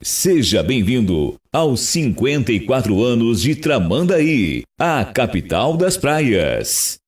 Seja bem-vindo aos 54 anos de Tramandaí, a capital das praias.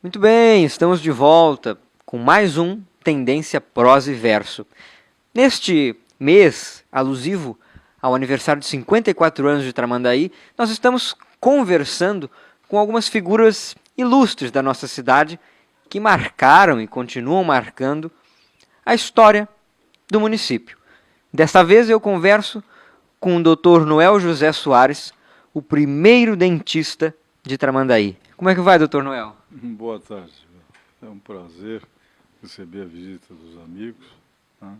Muito bem, estamos de volta com mais um Tendência Prosa e Verso. Neste mês alusivo ao aniversário de 54 anos de Tramandaí, nós estamos conversando com algumas figuras ilustres da nossa cidade que marcaram e continuam marcando a história do município. Desta vez eu converso com o Dr. Noel José Soares, o primeiro dentista de Tramandaí. Como é que vai, Dr. Noel? Boa tarde. É um prazer receber a visita dos amigos, né?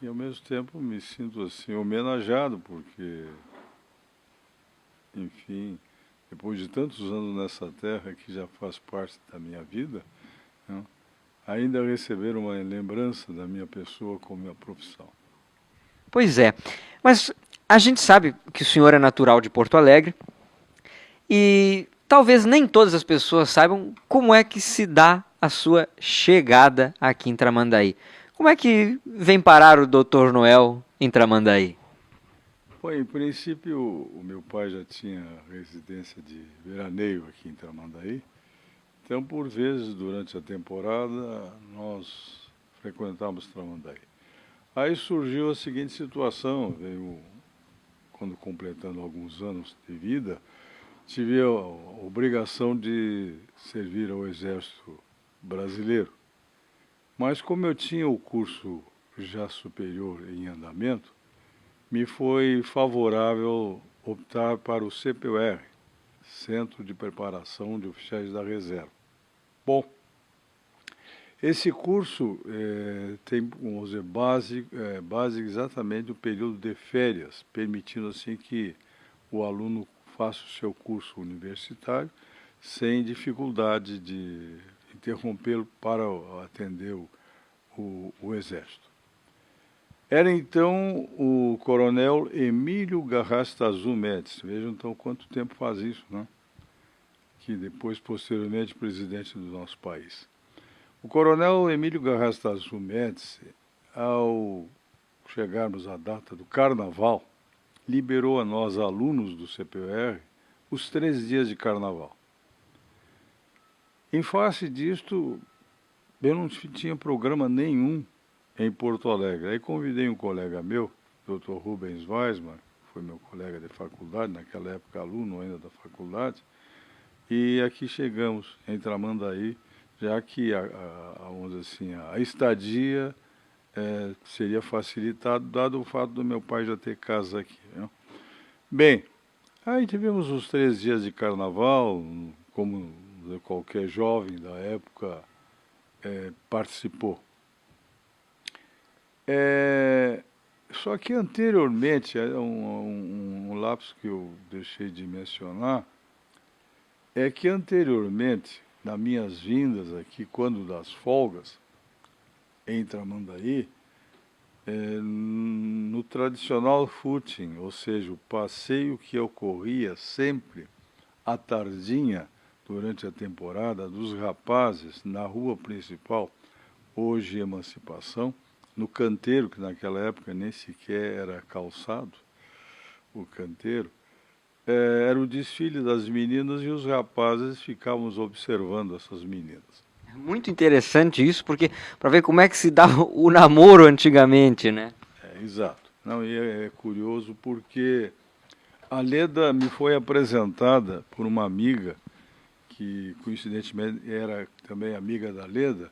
E ao mesmo tempo me sinto assim homenageado porque, enfim, depois de tantos anos nessa terra que já faz parte da minha vida, né, ainda receber uma lembrança da minha pessoa com minha profissão. Pois é, mas a gente sabe que o senhor é natural de Porto Alegre e talvez nem todas as pessoas saibam como é que se dá a sua chegada aqui em Tramandaí. Como é que vem parar o Dr. Noel em Tramandaí? Bom, em princípio, o meu pai já tinha residência de veraneio aqui em Tramandaí. Então, por vezes, durante a temporada, nós frequentávamos Tramandaí. Aí surgiu a seguinte situação, veio, quando completando alguns anos de vida, tive a obrigação de servir ao Exército Brasileiro. Mas como eu tinha o curso já superior em andamento, me foi favorável optar para o CPUR, Centro de Preparação de Oficiais da Reserva. Bom, esse curso tem, vamos dizer, base exatamente o período de férias, permitindo assim que o aluno faça o seu curso universitário sem dificuldade de interrompê-lo para atender o Exército. Era então o coronel Emílio Garrastazu Médici. Vejam então quanto tempo faz isso, né? Que depois, posteriormente, presidente do nosso país. O coronel Emílio Garrastazu Médici, ao chegarmos à data do Carnaval, liberou a nós, alunos do CPUR, os 3 dias de Carnaval. Em face disto, eu não tinha programa nenhum em Porto Alegre. Aí convidei um colega meu, Dr. Rubens Weisman, foi meu colega de faculdade, naquela época aluno ainda da faculdade, e aqui chegamos em Tramandaí, já que vamos dizer assim, a estadia seria facilitado, dado o fato do meu pai já ter casa aqui, né? Bem, aí tivemos os 3 dias de carnaval, como qualquer jovem da época participou. Só que anteriormente, um lapso que eu deixei de mencionar, é que anteriormente, nas minhas vindas aqui, quando das folgas, em Tramandaí, no tradicional footing, ou seja, o passeio que ocorria sempre à tardinha, durante a temporada, dos rapazes na rua principal, hoje Emancipação, no canteiro, que naquela época nem sequer era calçado, o canteiro, era o desfile das meninas e os rapazes ficávamos observando essas meninas. Muito interessante isso, porque para ver como é que se dava o namoro antigamente, né? Exato. Não, e é curioso porque a Leda me foi apresentada por uma amiga, que coincidentemente era também amiga da Leda,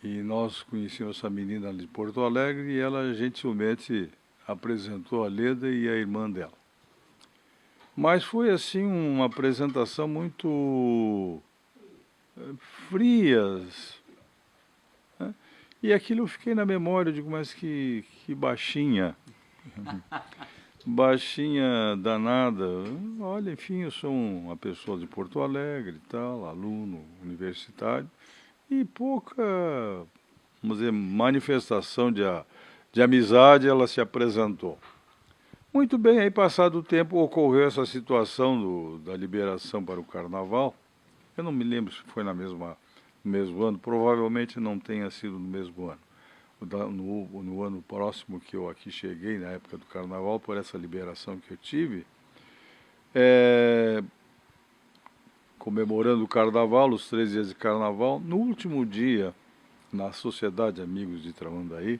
e nós conhecíamos essa menina de Porto Alegre e ela gentilmente apresentou a Leda e a irmã dela. Mas foi assim uma apresentação muito frias, né? E aquilo eu fiquei na memória, eu digo, mas que baixinha, baixinha danada. Olha, enfim, eu sou uma pessoa de Porto Alegre e tal, aluno universitário, e pouca, vamos dizer, manifestação de amizade ela se apresentou. Muito bem, aí passado o tempo ocorreu essa situação da liberação para o carnaval. Eu não me lembro se foi no mesmo ano, provavelmente não tenha sido no mesmo ano. No ano próximo que eu aqui cheguei, na época do carnaval, por essa liberação que eu tive, comemorando o carnaval, os 3 dias de carnaval, no último dia, na Sociedade Amigos de Tramandaí,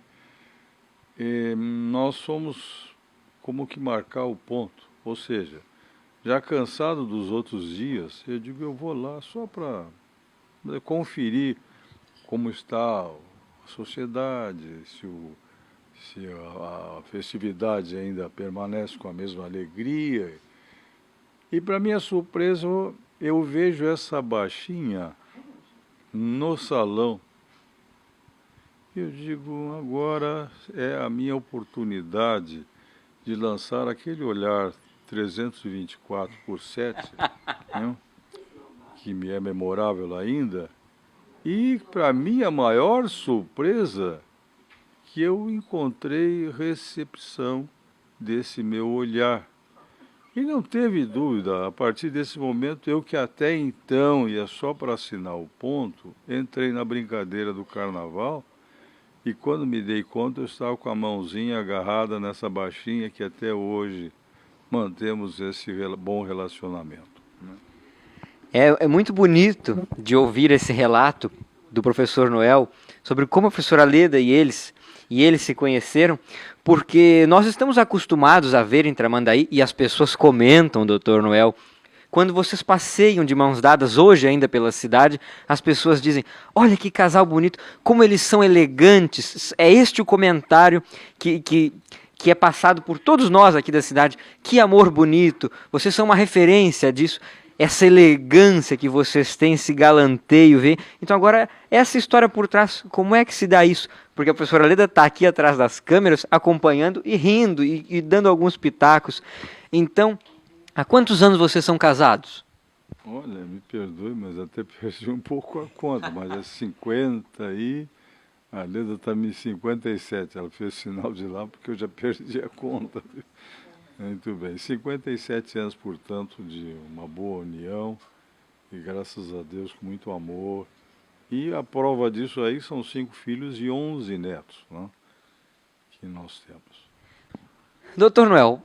nós fomos como que marcar o ponto, ou seja, já cansado dos outros dias, eu digo, eu vou lá só para conferir como está a sociedade, se a festividade ainda permanece com a mesma alegria. E para minha surpresa, eu vejo essa baixinha no salão. Eu digo, agora é a minha oportunidade de lançar aquele olhar 324/7, né, que me é memorável ainda, e para minha maior surpresa, que eu encontrei recepção desse meu olhar. E não teve dúvida, a partir desse momento, eu que até então ia só para assinar o ponto, entrei na brincadeira do carnaval, e quando me dei conta, eu estava com a mãozinha agarrada nessa baixinha que até hoje mantemos esse bom relacionamento, né? É muito bonito de ouvir esse relato do professor Noel sobre como a professora Leda e eles se conheceram, porque nós estamos acostumados a ver em Tramandaí, e as pessoas comentam, doutor Noel, quando vocês passeiam de mãos dadas hoje ainda pela cidade, as pessoas dizem, olha que casal bonito, como eles são elegantes. É este o comentário que é passado por todos nós aqui da cidade. Que amor bonito, vocês são uma referência disso. Essa elegância que vocês têm, esse galanteio, vê? Então agora, essa história por trás, como é que se dá isso? Porque a professora Leda está aqui atrás das câmeras, acompanhando e rindo, e dando alguns pitacos. Então, há quantos anos vocês são casados? Olha, me perdoe, mas até perdi um pouco a conta, mas é 50 e... A Leda está em 57, ela fez sinal de lá porque eu já perdi a conta. Muito bem, 57 anos, portanto, de uma boa união, e graças a Deus com muito amor. E a prova disso aí são 5 filhos e 11 netos, né, que nós temos. Doutor Noel,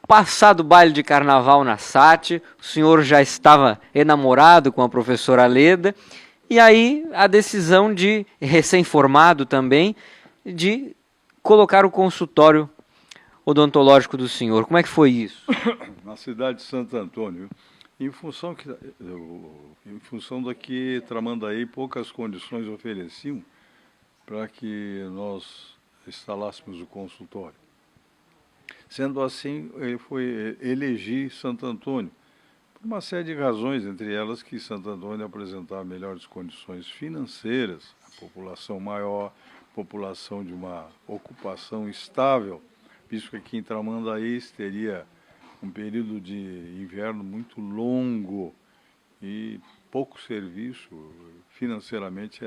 passado o baile de carnaval na SAT, o senhor já estava enamorado com a professora Leda, e aí a decisão de, recém-formado também, de colocar o consultório odontológico do senhor. Como é que foi isso? Na cidade de Santo Antônio, em função da que Tramandaí poucas condições ofereciam para que nós instalássemos o consultório. Sendo assim, elegi Santo Antônio, por uma série de razões, entre elas que Santo Antônio apresentava melhores condições financeiras, a população maior, população de uma ocupação estável, visto que aqui em Tramandaí teria um período de inverno muito longo e pouco serviço, financeiramente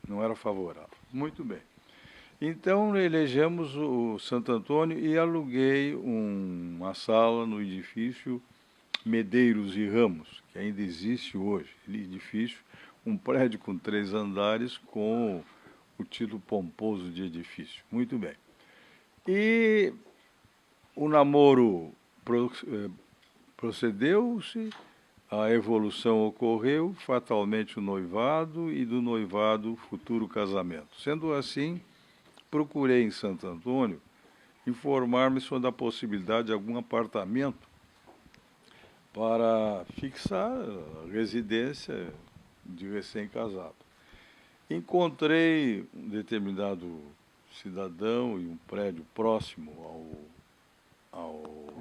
não era favorável. Muito bem. Então elegemos o Santo Antônio e aluguei uma sala no edifício Medeiros e Ramos, que ainda existe hoje. Edifício, um prédio com 3 andares com o título pomposo de edifício. Muito bem. E o namoro procedeu-se, a evolução ocorreu, fatalmente o noivado e do noivado o futuro casamento. Sendo assim, procurei em Santo Antônio informar-me sobre a possibilidade de algum apartamento para fixar a residência de recém-casado. Encontrei um determinado cidadão e um prédio próximo ao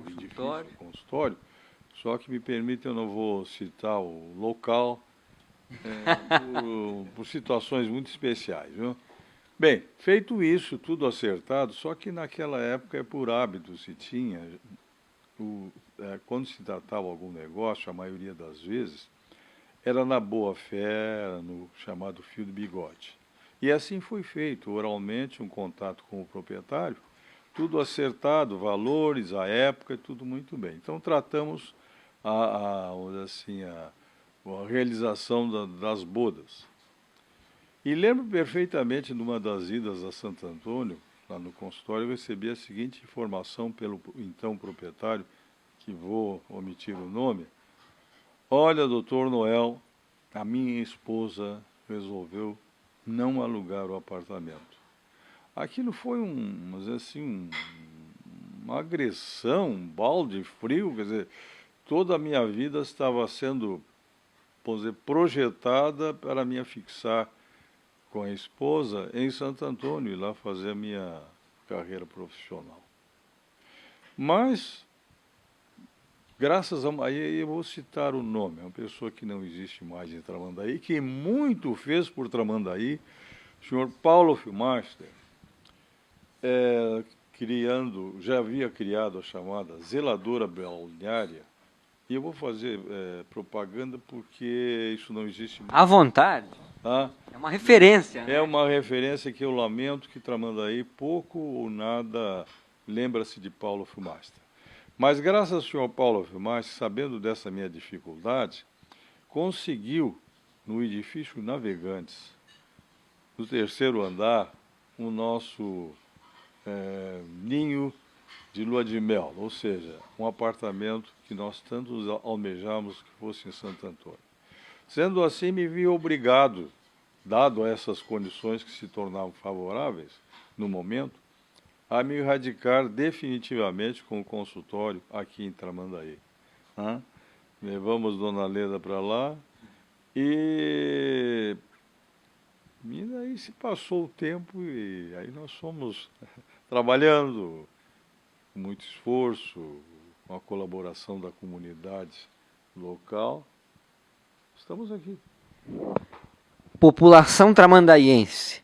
edifício, consultório, só que me permite, eu não vou citar o local, por situações muito especiais. Viu? Bem, feito isso, tudo acertado, só que naquela época, por hábito, se tinha, quando se tratava algum negócio, a maioria das vezes, era na boa-fé, no chamado fio de bigode. E assim foi feito, oralmente, um contato com o proprietário, tudo acertado, valores, a época, tudo muito bem. Então, tratamos a realização das bodas. E lembro perfeitamente de uma das idas a Santo Antônio, lá no consultório, eu recebi a seguinte informação pelo então proprietário, que vou omitir o nome. Olha, doutor Noel, a minha esposa resolveu não alugar o apartamento. Aquilo foi uma agressão, um balde frio, quer dizer, toda a minha vida estava sendo, vamos dizer, projetada para me afixar com a esposa em Santo Antônio e lá fazer a minha carreira profissional. Mas, graças a... Aí eu vou citar o nome, é uma pessoa que não existe mais em Tramandaí, que muito fez por Tramandaí, o senhor Paulo Filmaster, já havia criado a chamada zeladora balneária, e eu vou fazer propaganda porque isso não existe mais. À vontade. Tá? É uma referência. É uma referência que eu lamento que Tramandaí pouco ou nada lembra-se de Paulo Filmaster. Mas graças ao senhor Paulo Filmaster, sabendo dessa minha dificuldade, conseguiu, no edifício Navegantes, no 3º andar, o nosso ninho de lua de mel, ou seja, um apartamento que nós tanto almejamos que fosse em Santo Antônio. Sendo assim, me vi obrigado, dado essas condições que se tornavam favoráveis no momento, a me radicar definitivamente com o consultório aqui em Tramandaí. Levamos Dona Leda para lá e aí se passou o tempo e aí nós fomos trabalhando com muito esforço, com a colaboração da comunidade local. Estamos aqui. População tramandaiense,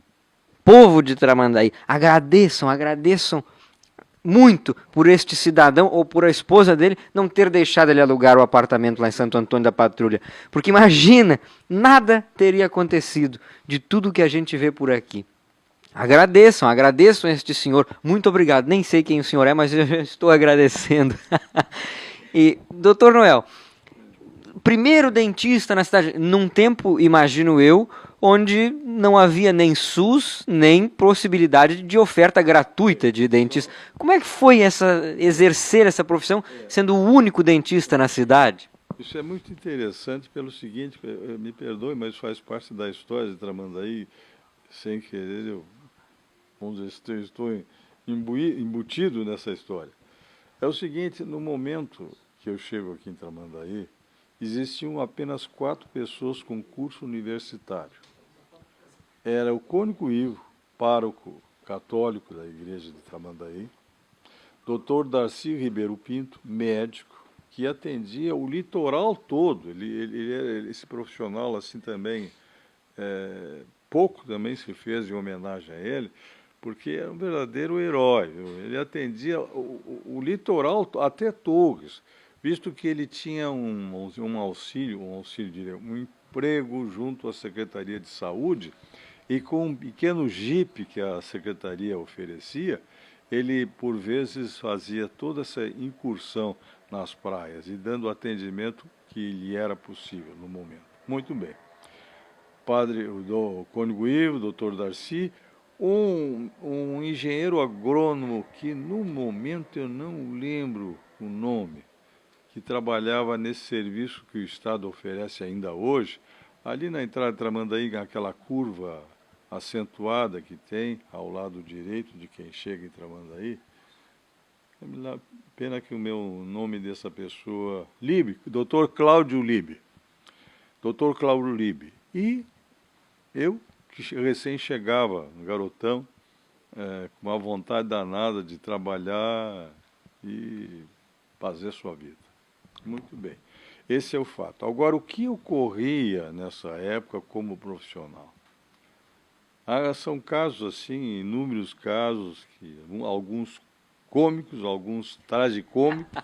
povo de Tramandaí, agradeçam muito por este cidadão ou por a esposa dele não ter deixado ele alugar o apartamento lá em Santo Antônio da Patrulha. Porque imagina, nada teria acontecido de tudo que a gente vê por aqui. Agradeçam a este senhor. Muito obrigado. Nem sei quem o senhor é, mas eu já estou agradecendo. E, doutor Noel, primeiro dentista na cidade, num tempo, imagino eu, onde não havia nem SUS, nem possibilidade de oferta gratuita de dentista. Como é que foi exercer essa profissão, sendo o único dentista na cidade? Isso é muito interessante pelo seguinte, me perdoe, mas faz parte da história de Tramandaí, sem querer, estou embutido nessa história. É o seguinte, no momento que eu chego aqui em Tramandaí, existiam apenas 4 pessoas com curso universitário. Era o Cônico Ivo, pároco católico da igreja de Tramandaí. Dr. Darcy Ribeiro Pinto, médico, que atendia o litoral todo. Ele era esse profissional assim também, pouco também se fez em homenagem a ele, porque era um verdadeiro herói. Viu? Ele atendia o litoral até Torres, visto que ele tinha um emprego junto à Secretaria de Saúde, e com um pequeno jipe que a Secretaria oferecia, ele, por vezes, fazia toda essa incursão nas praias e dando o atendimento que lhe era possível no momento. Muito bem. Padre, o Cônego Ivo, o doutor Darcy, um engenheiro agrônomo que, no momento, eu não lembro o nome, que trabalhava nesse serviço que o Estado oferece ainda hoje, ali na entrada de Tramandaí, naquela curva acentuada que tem ao lado direito de quem chega em Tramandaí. Pena que o meu nome dessa pessoa... Libe, Dr. Cláudio Libe. Dr. Cláudio Libe. E eu, que recém chegava, um garotão, com uma vontade danada de trabalhar e fazer sua vida. Muito bem. Esse é o fato. Agora, o que ocorria nessa época como profissional? São casos assim, inúmeros casos, alguns cômicos, alguns tragicômicos,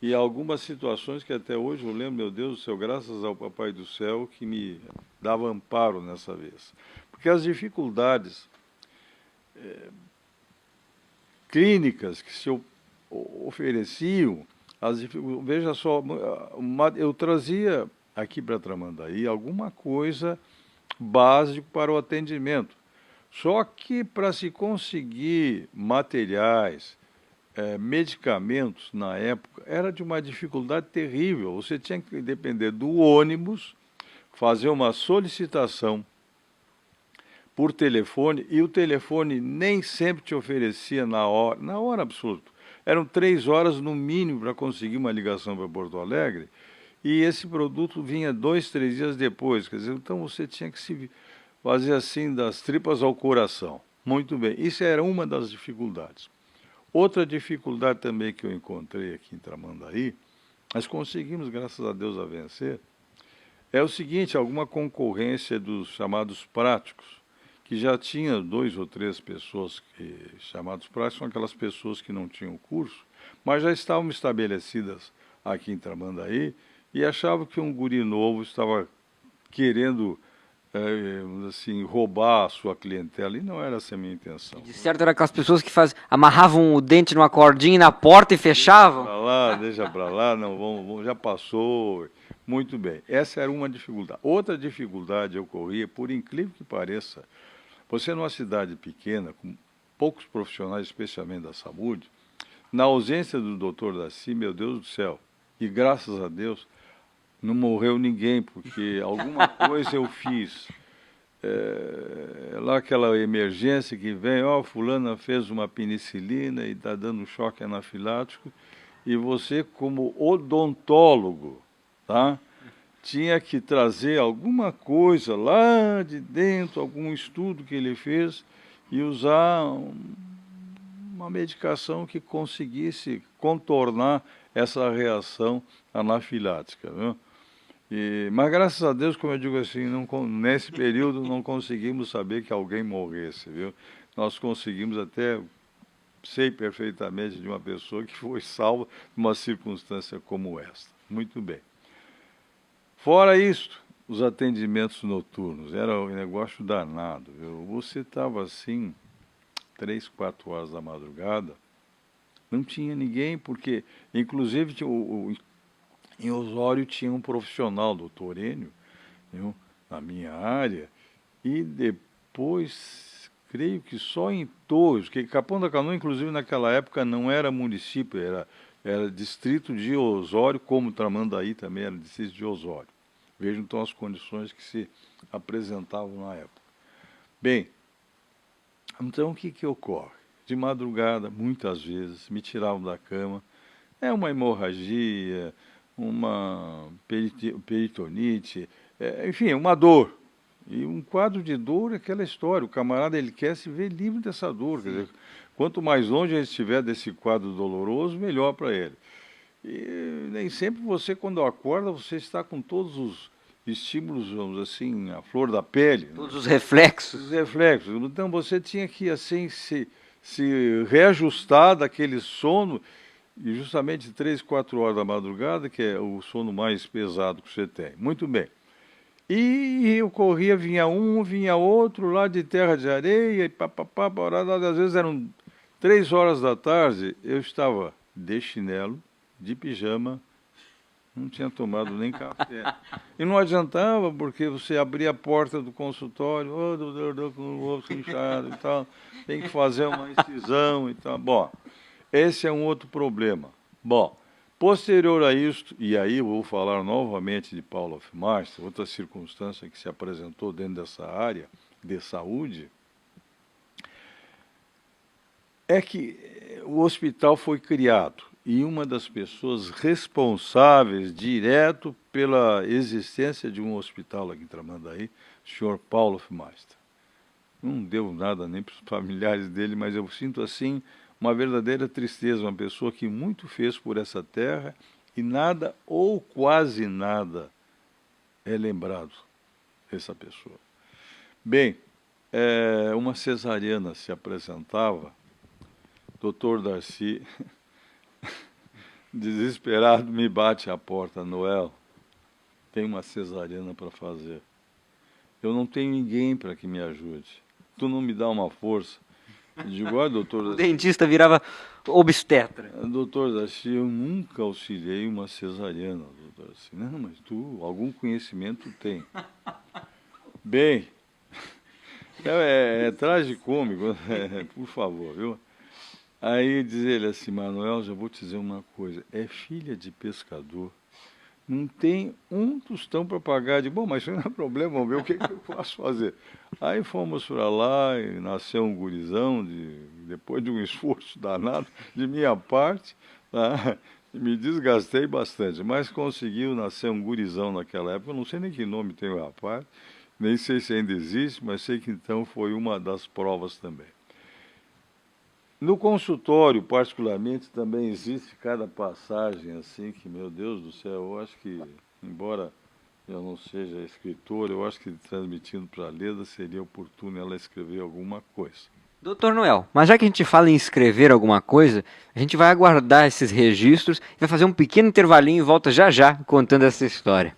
e algumas situações que até hoje eu lembro, meu Deus do céu, graças ao Papai do Céu que me dava amparo nessa vez. Porque as dificuldades clínicas que se ofereciam, veja só, eu trazia aqui para Tramandaí alguma coisa básico para o atendimento. Só que para se conseguir materiais, medicamentos na época, era de uma dificuldade terrível. Você tinha que depender do ônibus, fazer uma solicitação por telefone, e o telefone nem sempre te oferecia na hora absoluta. Eram 3 horas no mínimo para conseguir uma ligação para Porto Alegre, e esse produto vinha 2, 3 dias depois. Quer dizer, então você tinha que se fazer assim das tripas ao coração. Muito bem, isso era uma das dificuldades. Outra dificuldade também que eu encontrei aqui em Tramandaí, mas conseguimos, graças a Deus, a vencer, é o seguinte: alguma concorrência dos chamados práticos, que já tinha 2 ou 3 pessoas chamados práticos, são aquelas pessoas que não tinham curso, mas já estavam estabelecidas aqui em Tramandaí, e achavam que um guri novo estava querendo, assim, roubar a sua clientela, e não era essa a minha intenção. De certo, era aquelas pessoas que amarravam o dente numa cordinha na porta e fechavam. Deixa para lá, não, já passou. Muito bem, essa era uma dificuldade. Outra dificuldade ocorria, por incrível que pareça, você numa cidade pequena, com poucos profissionais, especialmente da saúde, na ausência do doutor Darcy, meu Deus do céu, e graças a Deus, não morreu ninguém, porque alguma coisa eu fiz. Lá aquela emergência que vem, fulana fez uma penicilina e está dando choque anafilático, e você, como odontólogo, tá, tinha que trazer alguma coisa lá de dentro, algum estudo que ele fez, e usar uma medicação que conseguisse contornar essa reação anafilática, viu? Mas graças a Deus, como eu digo assim, nesse período não conseguimos saber que alguém morresse, viu? Nós conseguimos até, sei perfeitamente de uma pessoa que foi salva numa circunstância como esta. Muito bem. Fora isso, os atendimentos noturnos, era um negócio danado, viu? Você estava assim, 3, 4 horas da madrugada, não tinha ninguém, porque, inclusive, em Osório tinha um profissional, doutor Enio, viu, na minha área, e depois, creio que só em Torres, que Capão da Canoa, inclusive, naquela época não era município, era distrito de Osório, como Tramandaí também era distrito de Osório. Vejam então as condições que se apresentavam na época. Bem, então o que ocorre? De madrugada, muitas vezes, me tiravam da cama, uma hemorragia, uma peritonite, enfim, uma dor. E um quadro de dor é aquela história, o camarada ele quer se ver livre dessa dor, quer dizer, quanto mais longe ele estiver desse quadro doloroso, melhor para ele. E nem sempre você, quando acorda, você está com todos os estímulos, vamos assim, a flor da pele. Todos os reflexos. Os reflexos. Então você tinha que, assim, se reajustar daquele sono, e justamente 3, 4 horas da madrugada, que é o sono mais pesado que você tem. Muito bem. E ocorria, vinha um, vinha outro, lá de terra de areia, e papapá, às vezes eram 3 horas da tarde, eu estava de chinelo, de pijama, não tinha tomado nem café. E não adiantava, porque você abria a porta do consultório, com o rosto inchado e tal, tem que fazer uma incisão e tal. Bom, esse é um outro problema. Bom, posterior a isto, e aí eu vou falar novamente de Paulo Hofmeister, outra circunstância que se apresentou dentro dessa área de saúde, é que o hospital foi criado e uma das pessoas responsáveis direto pela existência de um hospital aqui em Tramandaí, o senhor Paulo Hofmeister. Não deu nada nem para os familiares dele, mas eu sinto assim uma verdadeira tristeza, uma pessoa que muito fez por essa terra e nada ou quase nada é lembrado dessa pessoa. Bem, uma cesariana se apresentava, doutor Darcy, desesperado, me bate à porta, Noel, tem uma cesariana para fazer. Eu não tenho ninguém para que me ajude. Tu não me dá uma força. Eu digo, olha, doutor Darcy, O dentista virava obstetra. doutor Darcy, eu nunca auxiliei uma cesariana, doutor Darcy. Não, mas tu, algum conhecimento tem. Bem, é tragicômico, por favor, viu? Aí diz ele assim, Manuel, já vou te dizer uma coisa, é filha de pescador, não tem um tostão para pagar. Bom, mas isso não é problema, vamos ver o que eu posso fazer. Aí fomos para lá e nasceu um gurizão, depois de um esforço danado de minha parte, tá? Me desgastei bastante, mas conseguiu nascer um gurizão naquela época, eu não sei nem que nome tem o rapaz, nem sei se ainda existe, mas sei que então foi uma das provas também. No consultório, particularmente, também existe cada passagem assim que, meu Deus do céu, eu acho que, embora eu não seja escritor, eu acho que transmitindo para a Leda seria oportuno ela escrever alguma coisa. Doutor Noel, mas já que a gente fala em escrever alguma coisa, a gente vai aguardar esses registros e vai fazer um pequeno intervalinho e volta já já contando essa história.